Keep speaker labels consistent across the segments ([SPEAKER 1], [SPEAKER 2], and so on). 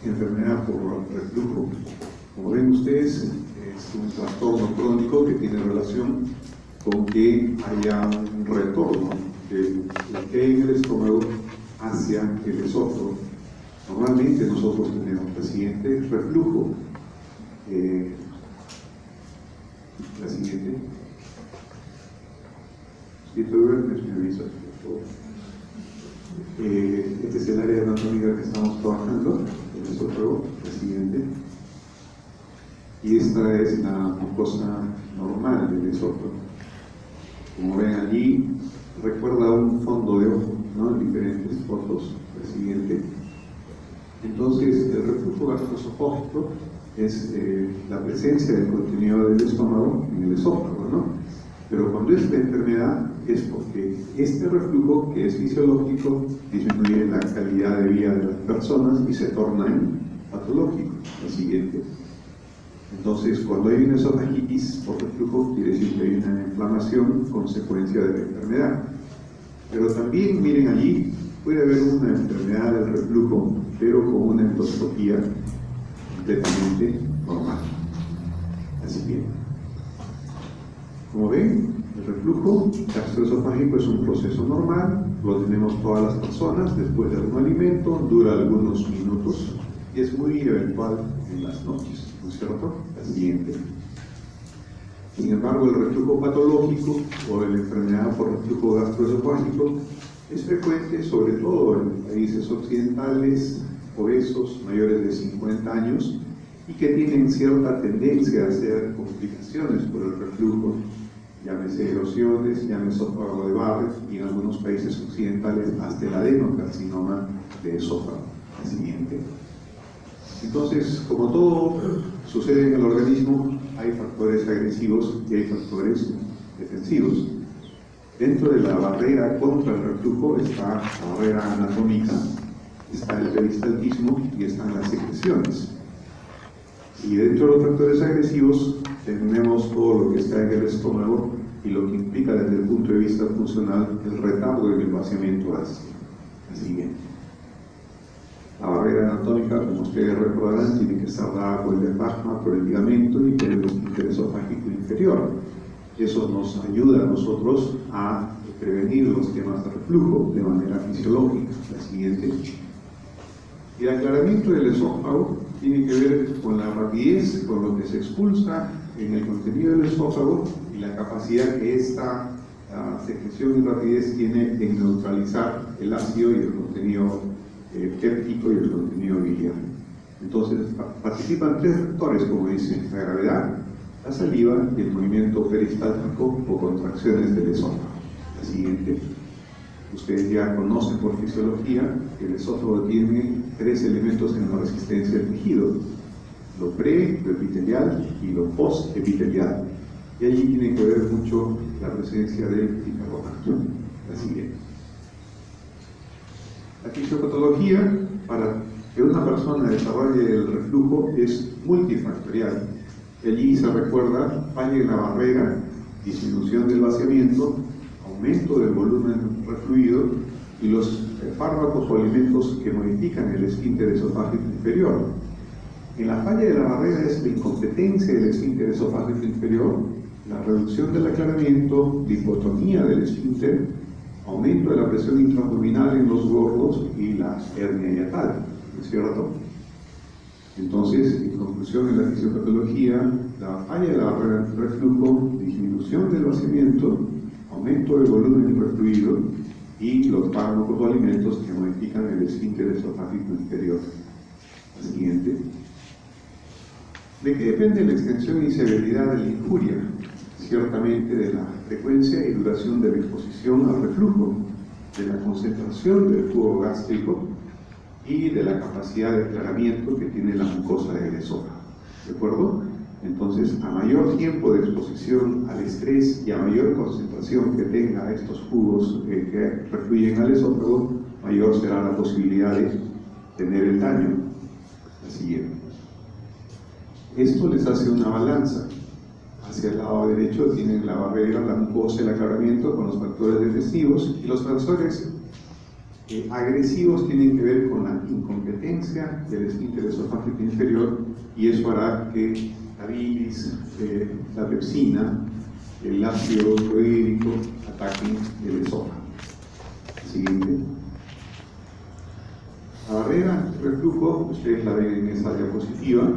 [SPEAKER 1] enfermedad por reflujo. Como ven ustedes, es un trastorno crónico que tiene relación con que haya un retorno de la que en el estómago hacia el esófago. Normalmente nosotros tenemos la siguiente reflujo. La siguiente. Si tú ves, me avisas, por favor. Este es el área anatómica que estamos trabajando, el esófago, la siguiente. Y esta es la mucosa normal del esófago. Como ven allí, recuerda un fondo de ojo, ¿no? En diferentes fotos, la siguiente. Entonces, el reflujo gastroesofágico es la presencia del contenido del estómago en el esófago, ¿no? Pero cuando es la enfermedad es porque este reflujo, que es fisiológico, disminuye la calidad de vida de las personas y se torna en patológico. La siguiente. Entonces, cuando hay una esofagitis por reflujo, quiere decir que hay una inflamación consecuencia de la enfermedad. Pero también, miren allí, puede haber una enfermedad del reflujo, pero con una endoscopía completamente normal. Así que, como ven, el reflujo gastroesofágico es un proceso normal, lo tenemos todas las personas después de algún alimento, dura algunos minutos y es muy eventual en las noches, ¿no es cierto? La siguiente. Sin embargo, el reflujo patológico o la enfermedad por reflujo gastroesofágico es frecuente, sobre todo en países occidentales, obesos, mayores de 50 años, y que tienen cierta tendencia a hacer complicaciones por el reflujo, llámese erosiones, llámese esófago de Barrett, y en algunos países occidentales hasta el adenocarcinoma de esófago. La siguiente. Entonces, como todo sucede en el organismo, hay factores agresivos y hay factores defensivos. Dentro de la barrera contra el reflujo está la barrera anatómica, está el peristaltismo y están las secreciones. Y dentro de los factores agresivos tenemos todo lo que está en el estómago y lo que implica desde el punto de vista funcional el retardo en el vaciamiento ácido. La siguiente. La barrera anatómica, como ustedes recordarán, tiene que estar dada por el diafragma, por el ligamento y por el esfínter esofágico inferior. Eso nos ayuda a nosotros a prevenir los temas de reflujo de manera fisiológica. La siguiente. Y el aclaramiento del esófago tiene que ver con la rapidez con lo que se expulsa en el contenido del esófago y la capacidad que esta secreción y rapidez tiene de neutralizar el ácido y el contenido péptico y el contenido biliar. Entonces participan tres factores, como dice, la gravedad, la saliva y el movimiento peristáltico o contracciones del esófago. La siguiente. Ustedes ya conocen por fisiología que el esófago tiene tres elementos en la resistencia del tejido: lo pre, lo epitelial y lo post-epitelial. Y allí tiene que ver mucho la presencia de bicarbonato. La siguiente. La fisiopatología, para que una persona desarrolle el reflujo, es multifactorial. Y allí se recuerda falla en la barrera, disminución del vaciamiento, aumento del volumen refluido y los fármacos o alimentos que modifican el esfínter esofágico inferior. En la falla de la barrera es la incompetencia del esfínter esofágico inferior, la reducción del aclaramiento, dicotomía del esfínter, aumento de la presión intraabdominal en los gordos y la hernia hiatal, ¿no es cierto? Entonces, en conclusión, en la fisiopatología, la falla de la barrera del reflujo, disminución del vaciamiento, aumento del volumen refluido y los fármacos o alimentos que modifican el esfínter esofágico inferior. La siguiente. ¿De qué depende la extensión y severidad de la injuria? Ciertamente de la frecuencia y duración de la exposición al reflujo, de la concentración del jugo gástrico y de la capacidad de aclaramiento que tiene la mucosa del esófago. ¿De acuerdo? Entonces, a mayor tiempo de exposición al estrés y a mayor concentración que tenga estos jugos que refluyen al esófago, mayor será la posibilidad de tener el daño. La siguiente. Esto les hace una balanza. Hacia el lado derecho tienen la barrera, la mucosa, el aclaramiento con los factores defensivos y los factores agresivos tienen que ver con la incompetencia del esfínter esofágico inferior, y eso hará que la bilis, la pepsina, el ácido clorhídrico ataquen el esófago. Siguiente. La barrera de reflujo, ustedes la ven en esa diapositiva,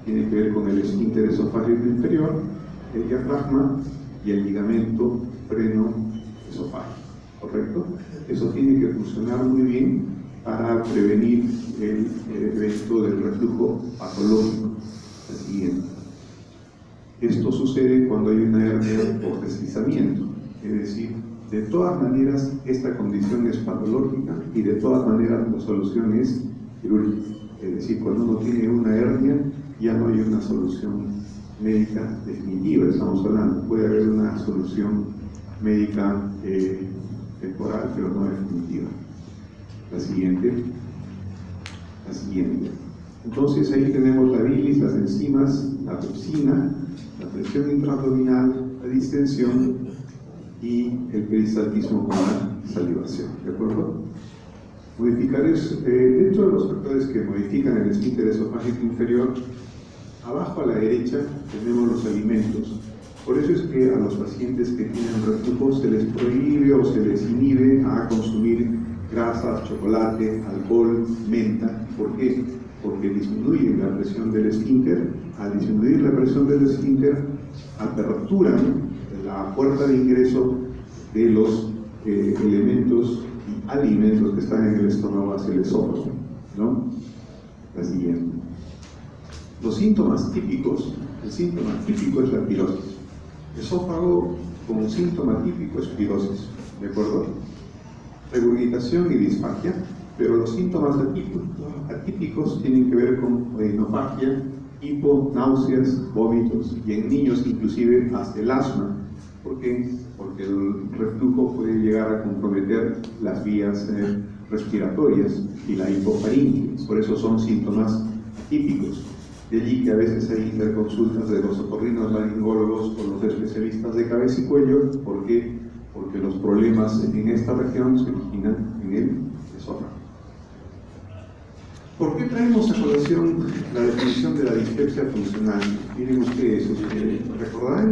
[SPEAKER 1] tiene que ver con el esfínter esofágico inferior, el diafragma y el ligamento freno esofágico, ¿correcto? Eso tiene que funcionar muy bien para prevenir el evento del reflujo patológico. El siguiente. Esto sucede cuando hay una hernia por deslizamiento, es decir, de todas maneras esta condición es patológica y de todas maneras la solución es quirúrgica. Es decir, cuando uno tiene una hernia ya no hay una solución médica definitiva, estamos hablando, puede haber una solución médica temporal, pero no definitiva. La siguiente. Entonces ahí tenemos la bilis, las enzimas, la pepsina, la presión intraabdominal, la distensión y el peristaltismo con la salivación, ¿de acuerdo? Modificadores, dentro de los factores que modifican el esfínter esofágico inferior, abajo a la derecha tenemos los alimentos. Por eso es que a los pacientes que tienen reflujo se les prohíbe o se les inhibe a consumir grasas, chocolate, alcohol, menta. ¿Por qué? Porque disminuyen la presión del esfínter. Al disminuir la presión del esfínter, aperturan la puerta de ingreso de los elementos y alimentos que están en el estómago hacia el esófago, ¿no? La siguiente. Los síntomas típicos, el síntoma típico es la pirosis. Esófago como síntoma típico es pirosis, ¿de acuerdo? Regurgitación y disfagia, pero los síntomas atípicos tienen que ver con odinofagia, hipo, náuseas, vómitos y en niños inclusive hasta el asma. ¿Por qué? Porque el reflujo puede llegar a comprometer las vías respiratorias y la hipofaringe, por eso son síntomas atípicos. De allí que a veces hay interconsultas de los otorrinolaringólogos con los especialistas de cabeza y cuello. ¿Por qué? Porque los problemas en esta región se originan en el esófago. ¿Por qué traemos a colación la definición de la dispepsia funcional? Miren ustedes, recordarán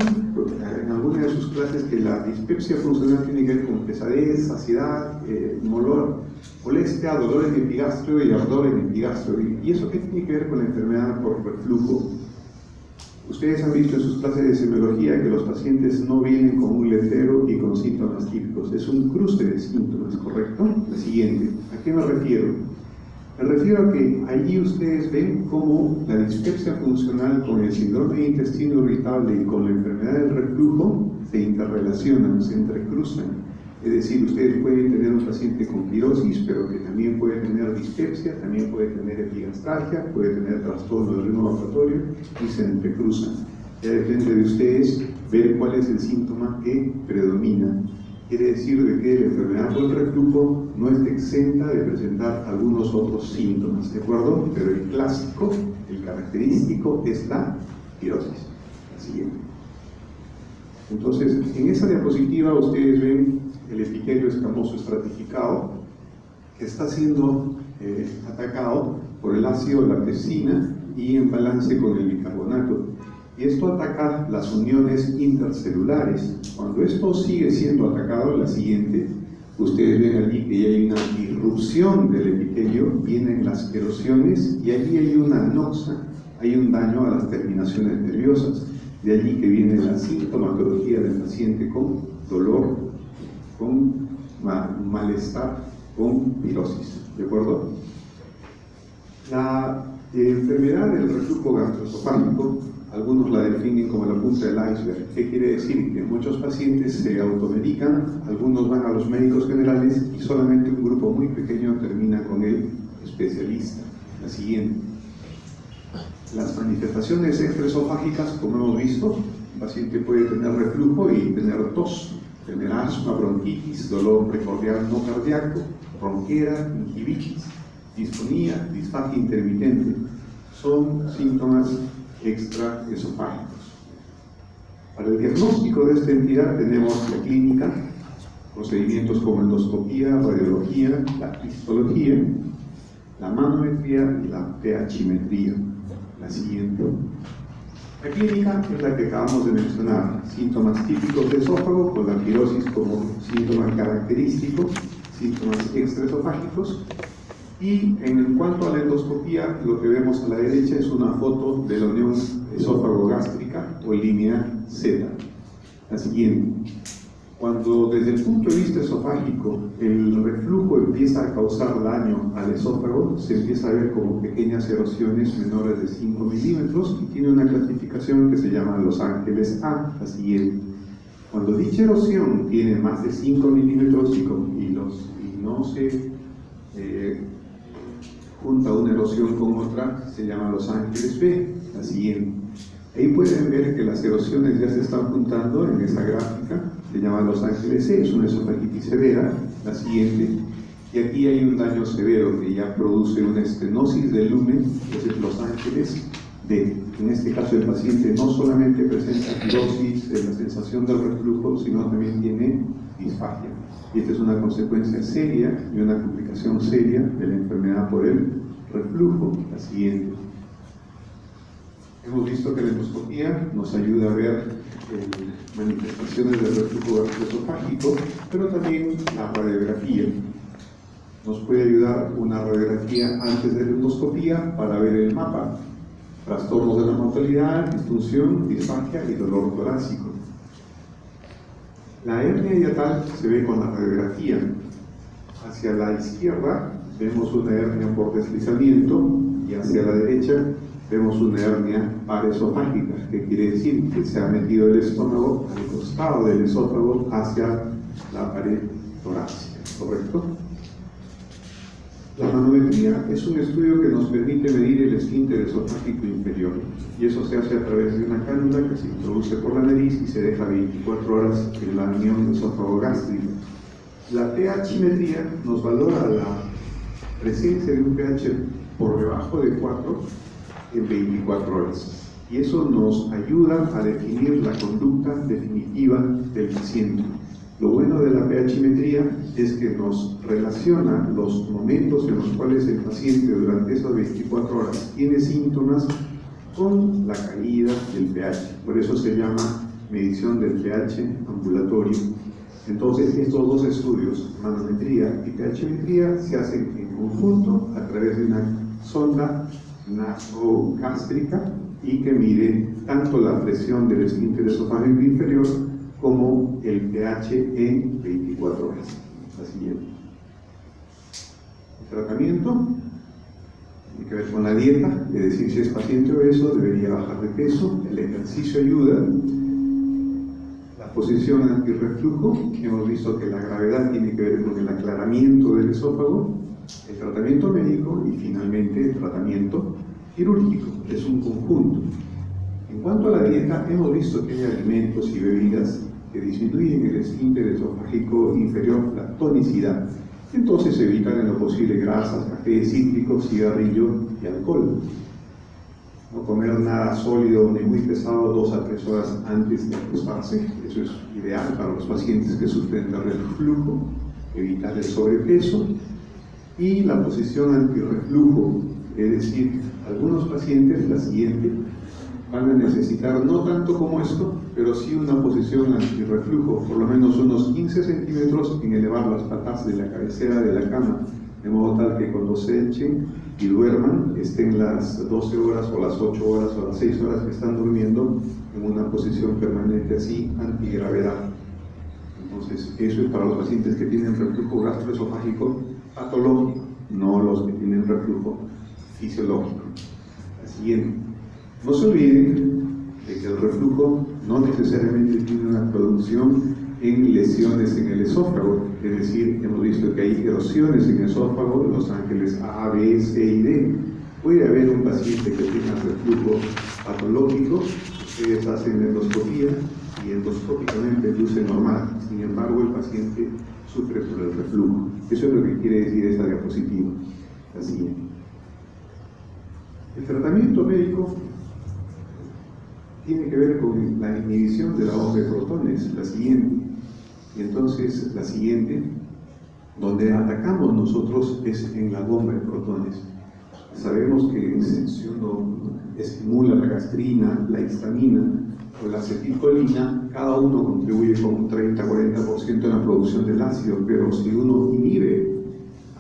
[SPEAKER 1] en alguna de sus clases que la dispepsia funcional tiene que ver con pesadez, saciedad, molestia, dolor en el epigastrio y ardor en el epigastrio. ¿Y eso qué tiene que ver con la enfermedad por reflujo? Ustedes han visto en sus clases de semiología que los pacientes no vienen con un letrero y con síntomas típicos. Es un cruce de síntomas, ¿correcto? La siguiente. ¿A qué me refiero? Me refiero a que allí ustedes ven cómo la dispepsia funcional con el síndrome de intestino irritable y con la enfermedad del reflujo se interrelacionan, se entrecruzan. Es decir, ustedes pueden tener un paciente con pirosis, pero que también puede tener dispepsia, también puede tener epigastralgia, puede tener trastorno del ritmo evacuatorio y se entrecruzan. Ya depende de ustedes ver cuál es el síntoma que predomina. Quiere decir de que la enfermedad por reflujo no está exenta de presentar algunos otros síntomas, ¿de acuerdo? Pero el clásico, el característico es la pirosis. La siguiente. Entonces, en esa diapositiva ustedes ven el epitelio escamoso estratificado que está siendo atacado por el ácido la pepsina y en balance con el bicarbonato. Y esto ataca las uniones intercelulares. Cuando esto sigue siendo atacado, la siguiente, ustedes ven allí que ya hay una disrupción del epitelio, vienen las erosiones y allí hay una anoxa, hay un daño a las terminaciones nerviosas. De allí que viene la sintomatología del paciente con dolor, con malestar, con pirosis, ¿de acuerdo? La enfermedad del reflujo gastroesofágico, algunos la definen como la punta del iceberg. ¿Qué quiere decir? Que muchos pacientes se automedican, algunos van a los médicos generales y solamente un grupo muy pequeño termina con el especialista. La siguiente. Las manifestaciones extraesofágicas, como hemos visto, el paciente puede tener reflujo y tener tos, tener asma, bronquitis, dolor precordial no cardíaco, ronquera, gingivitis, disfonía, disfagia intermitente. Son síntomas extraesofágicos. Para el diagnóstico de esta entidad tenemos la clínica procedimientos como endoscopía, radiología, la histología, la manometría y la pHmetría. La siguiente. La clínica es la que acabamos de mencionar: síntomas típicos de esófago, con la pirosis como síntoma característico, síntomas extraesofágicos. Y en cuanto a la endoscopía, lo que vemos a la derecha es una foto de la unión esófago-gástrica o línea Z. La siguiente. Cuando desde el punto de vista esofágico el reflujo empieza a causar daño al esófago, se empieza a ver como pequeñas erosiones menores de 5 milímetros y tiene una clasificación que se llama Los Ángeles A, la siguiente. Cuando dicha erosión tiene más de 5 milímetros y no se junta una erosión con otra, se llama Los Ángeles B, la siguiente. Ahí pueden ver que las erosiones ya se están juntando en esa gráfica, se llama Los Ángeles C, es una esofagitis severa, la siguiente, y aquí hay un daño severo que ya produce una estenosis del lumen, que es Los Ángeles D. En este caso el paciente no solamente presenta pirosis, la sensación del reflujo, sino también tiene disfagia. Y esta es una consecuencia seria y una complicación seria de la enfermedad por el reflujo, la siguiente. Hemos visto que la endoscopía nos ayuda a ver manifestaciones del reflujo gastroesofágico, pero también la radiografía. Nos puede ayudar una radiografía antes de la endoscopía para ver el mapa: trastornos de la mortalidad, disfunción, disfagia y dolor torácico. La hernia hiatal se ve con la radiografía. Hacia la izquierda vemos una hernia por deslizamiento y hacia la derecha vemos una hernia paraesofágica, que quiere decir que se ha metido el estómago al costado del esófago hacia la pared torácica, ¿correcto? La manometría es un estudio que nos permite medir el esfínter esofágico inferior, y eso se hace a través de una cánula que se introduce por la nariz y se deja 24 horas en la unión esófago-gástrica. La pHmetría nos valora la presencia de un pH por debajo de 4 en 24 horas, y eso nos ayuda a definir la conducta definitiva del paciente. Lo bueno de la pHmetría es que nos relaciona los momentos en los cuales el paciente durante esas 24 horas tiene síntomas con la caída del pH. Por eso se llama medición del pH ambulatorio. Entonces, estos dos estudios, manometría y pHmetría, se hacen en conjunto a través de una sonda nasogástrica y que mide tanto la presión del esfínter esofágico inferior como el pH en 24 horas. La siguiente. El tratamiento tiene que ver con la dieta, es decir, si es paciente obeso debería bajar de peso. El ejercicio ayuda. La posición antirreflujo, hemos visto que la gravedad tiene que ver con el aclaramiento del esófago. El tratamiento médico y finalmente el tratamiento quirúrgico, es un conjunto. En cuanto a la dieta, hemos visto que hay alimentos y bebidas que disminuyen el esfínter esofágico inferior, la tonicidad. Entonces evitar en lo posible grasas, café, cítricos, cigarrillo y alcohol. No comer nada sólido ni muy pesado 2 a 3 horas antes de acostarse, eso es ideal para los pacientes que sufren de reflujo. Evitar el sobrepeso y la posición antirreflujo, es decir, algunos pacientes, la siguiente, van a necesitar no tanto como esto, pero sí una posición antirreflujo, por lo menos unos 15 centímetros en elevar las patas de la cabecera de la cama, de modo tal que cuando se echen y duerman estén las 12 horas o las 8 horas o las 6 horas que están durmiendo en una posición permanente así, antigravedad. Entonces, eso es para los pacientes que tienen reflujo gastroesofágico patológico, no los que tienen reflujo fisiológico. La siguiente. No se olviden de que el reflujo no necesariamente tiene una producción en lesiones en el esófago, es decir, hemos visto que hay erosiones en el esófago, Los Ángeles A, B, C y D. Puede haber un paciente que tenga reflujo patológico, ustedes hacen endoscopía y endoscópicamente luce normal, sin embargo el paciente sufre por el reflujo. Eso es lo que quiere decir esta diapositiva. La siguiente. El tratamiento médico tiene que ver con la inhibición de la bomba de protones, la siguiente. Y entonces la siguiente, donde atacamos nosotros, es en la bomba de protones. Sabemos que si uno estimula la gastrina, la histamina o la acetilcolina, cada uno contribuye con un 30-40% en la producción del ácido, pero si uno inhibe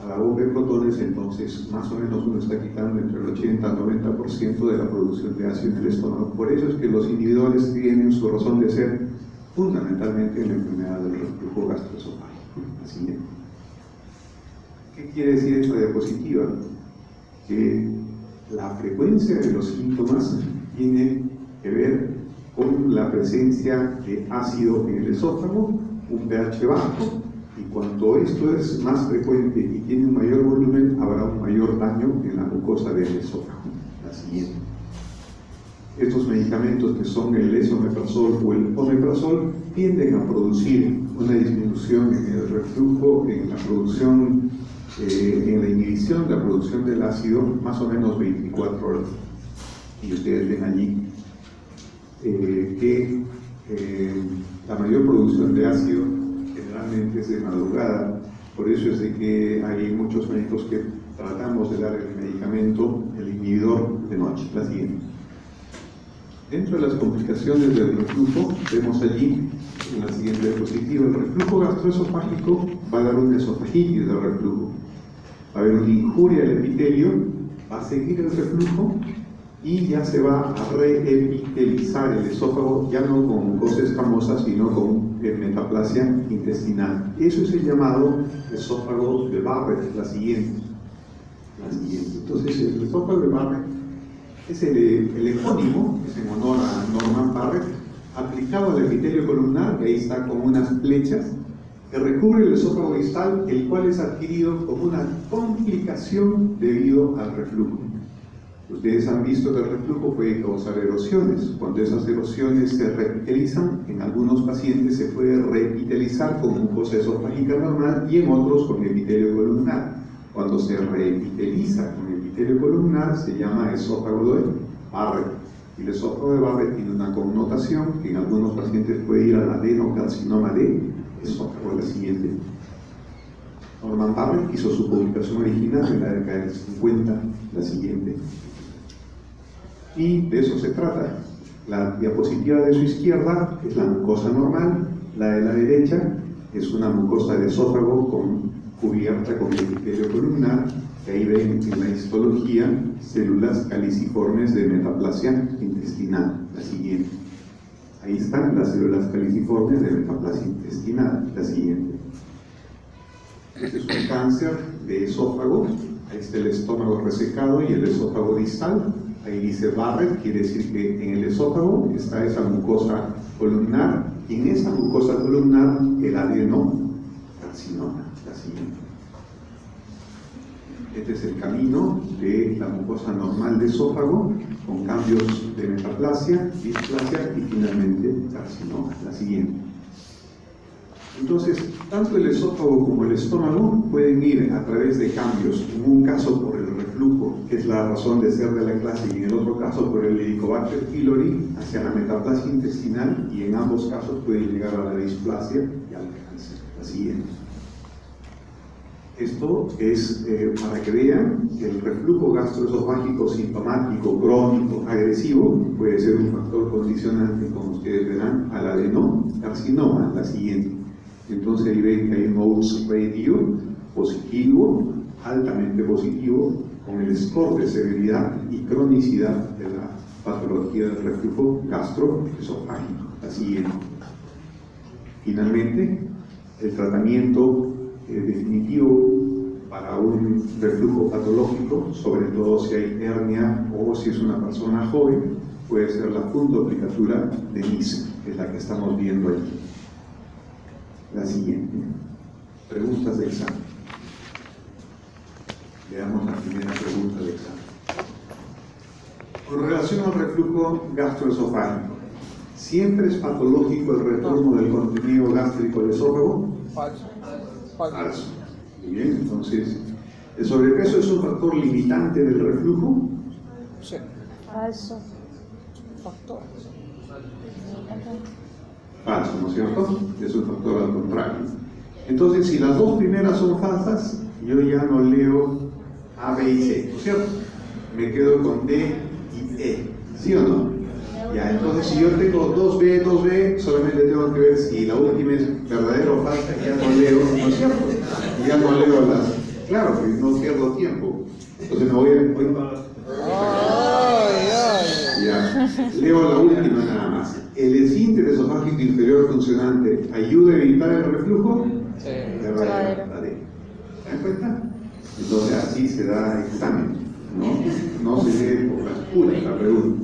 [SPEAKER 1] a la bomba de protones, entonces más o menos uno está quitando entre el 80-90% de la producción de ácido en el estómago. Por eso es que los inhibidores tienen su razón de ser fundamentalmente en la enfermedad del reflujo gastroesofágico. Así es. ¿Qué quiere decir esta diapositiva? Que la frecuencia de los síntomas tiene que ver con la presencia de ácido en el esófago, un pH bajo, y cuanto esto es más frecuente y tiene un mayor volumen, habrá un mayor daño en la mucosa del esófago. La siguiente. Estos medicamentos, que son el esomeprazol o el omeprazol, tienden a producir una disminución en el reflujo, en la producción, en la inhibición de la producción del ácido, más o menos 24 horas. Y ustedes ven allí que la mayor producción de ácido generalmente es de madrugada. Por eso es de que hay muchos médicos que tratamos de dar el medicamento, el inhibidor, de noche. La siguiente. Dentro de las complicaciones del reflujo, vemos allí en la siguiente diapositiva, el reflujo gastroesofágico va a dar una esofagitis del reflujo. Va a haber una injuria al epitelio, va a seguir el reflujo y ya se va a reepitelizar el esófago, ya no con mucosa escamosa, sino con metaplasia intestinal. Eso es el llamado esófago de Barrett. La siguiente. Entonces, el esófago de Barrett es el epónimo, es en honor a Norman Barrett, aplicado al epitelio columnar, que ahí está con unas flechas, que recubre el esófago distal, el cual es adquirido como una complicación debido al reflujo. Ustedes han visto que el reflujo puede causar erosiones. Cuando esas erosiones se reepitelizan, en algunos pacientes se puede reepitelizar con mucosa esofágica normal y en otros con epitelio columnar. Cuando se reepiteliza con epitelio columnar se llama esófago de Barrett. Y el esófago de Barrett tiene una connotación que en algunos pacientes puede ir al adenocarcinoma de esófago. La siguiente. Norman Barrett hizo su publicación original en la década del 50. La siguiente. Y de eso se trata. La diapositiva de su izquierda es la mucosa normal, la de la derecha es una mucosa de esófago cubierta con epitelio columnar, que ahí ven en la histología células caliciformes de metaplasia intestinal. La siguiente. Ahí están las células caliciformes de metaplasia intestinal. La siguiente. Este es un cáncer de esófago. Ahí está el estómago resecado y el esófago distal. Ahí dice Barrett, quiere decir que en el esófago está esa mucosa columnar, y en esa mucosa columnar el adenocarcinoma. La siguiente. Este es el camino de la mucosa normal de esófago, con cambios de metaplasia, displasia y finalmente carcinoma. La siguiente. Entonces, tanto el esófago como el estómago pueden ir a través de cambios, en un caso por el reflujo, que es la razón de ser de la clase, y en el otro caso por el Helicobacter pylori, hacia la metaplasia intestinal, y en ambos casos puede llegar a la displasia y al cáncer. La siguiente. Esto es para que vean que el reflujo gastroesofágico sintomático, crónico, agresivo, puede ser un factor condicionante, como ustedes verán, al adenocarcinoma. La siguiente. Entonces ahí ven que hay un odds ratio positivo, altamente positivo, con el score de severidad y cronicidad de la patología del reflujo gastroesofágico. La siguiente. Finalmente, el tratamiento definitivo para un reflujo patológico, sobre todo si hay hernia o si es una persona joven, puede ser la fundoplicatura de Nissen, que es la que estamos viendo aquí. La siguiente. Preguntas de examen. Veamos la primera pregunta de examen. Con relación al reflujo gastroesofágico, ¿siempre es patológico el retorno del contenido gástrico al esófago?
[SPEAKER 2] Falso.
[SPEAKER 1] Falso. Muy bien, entonces, ¿el sobrepeso es un factor limitante del reflujo?
[SPEAKER 2] Sí.
[SPEAKER 3] Falso.
[SPEAKER 2] Factor.
[SPEAKER 1] falso, ¿no es cierto? Es un factor al contrario. Entonces, si las dos primeras son falsas, yo ya no leo A, B y C, ¿no es cierto? Me quedo con D y E, ¿sí o no? Ya, entonces si yo tengo 2B, 2B, solamente tengo que ver si la última es verdadera o falsa, y ya no leo, ¿no es cierto? Y ya no leo las... Claro, pues no pierdo tiempo. Entonces me voy ya, leo la última nada más. ¿El esfínter esofágico inferior funcionante ayuda a evitar el reflujo?
[SPEAKER 2] Sí.
[SPEAKER 1] Verdadera, la D. ¿Se dan cuenta? Entonces así se da examen, ¿no? No se lee por las puras la pregunta.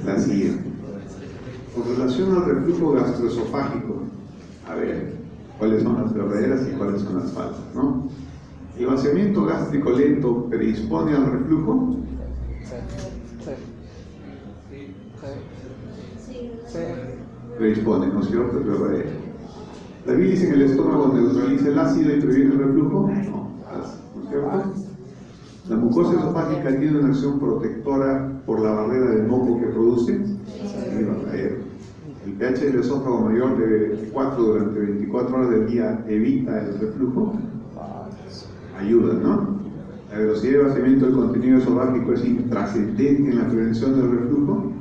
[SPEAKER 1] La siguiente. Con relación al reflujo gastroesofágico, a ver, ¿cuáles son las verdaderas y cuáles son las falsas, no? ¿El vaciamiento gástrico lento predispone al reflujo?
[SPEAKER 2] Sí.
[SPEAKER 1] Predispone, ¿no es cierto? Es verdadero. ¿La bilis en el estómago neutraliza el ácido y previene el reflujo? No, ¿no es cierto? ¿La mucosa esofágica tiene una acción protectora por la barrera del moco que produce? Sí, verdadero. ¿El pH del esófago mayor de 4 durante 24 horas del día evita el reflujo? Ayuda, ¿no? ¿La velocidad de vaciamiento del contenido esofágico es intrascendente en la prevención del reflujo?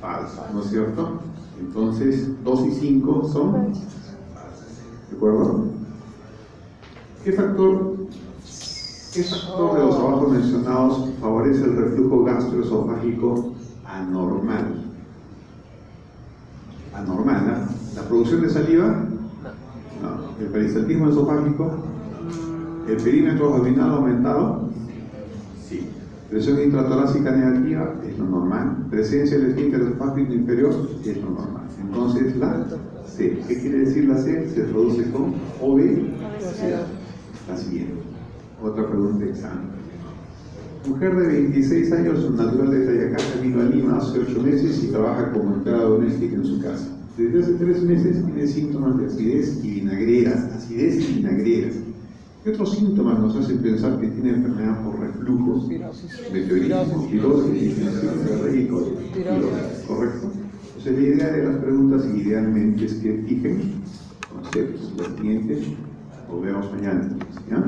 [SPEAKER 1] Falso, ¿no es cierto? Entonces, 2 y 5 son falsas. ¿De acuerdo? ¿Qué factor de los abajo mencionados favorece el reflujo gastroesofágico anormal? Anormal, ¿no? ¿La producción de saliva? No. ¿El peristaltismo esofágico? ¿El perímetro abdominal aumentado? Sí. ¿Presión intratorácica negativa? Es lo normal. ¿Presencia del esfínter esofágico inferior? Es lo normal. Entonces la C. ¿Qué quiere decir la C? Se produce con obesidad. La siguiente. Otra pregunta de examen. Mujer de 26 años, natural de Tayacá, vino a Lima hace 8 meses y trabaja como empleada doméstica en su casa. Desde hace 3 meses tiene síntomas de acidez y vinagreras. ¿Qué otros síntomas nos hacen pensar que tiene enfermedad por reflujo? Meteorismo, pirosis, disfunción diarreica, ¿correcto? Entonces la idea de las preguntas idealmente es que fijen conceptos. La siguiente, lo veamos mañana, ¿ya?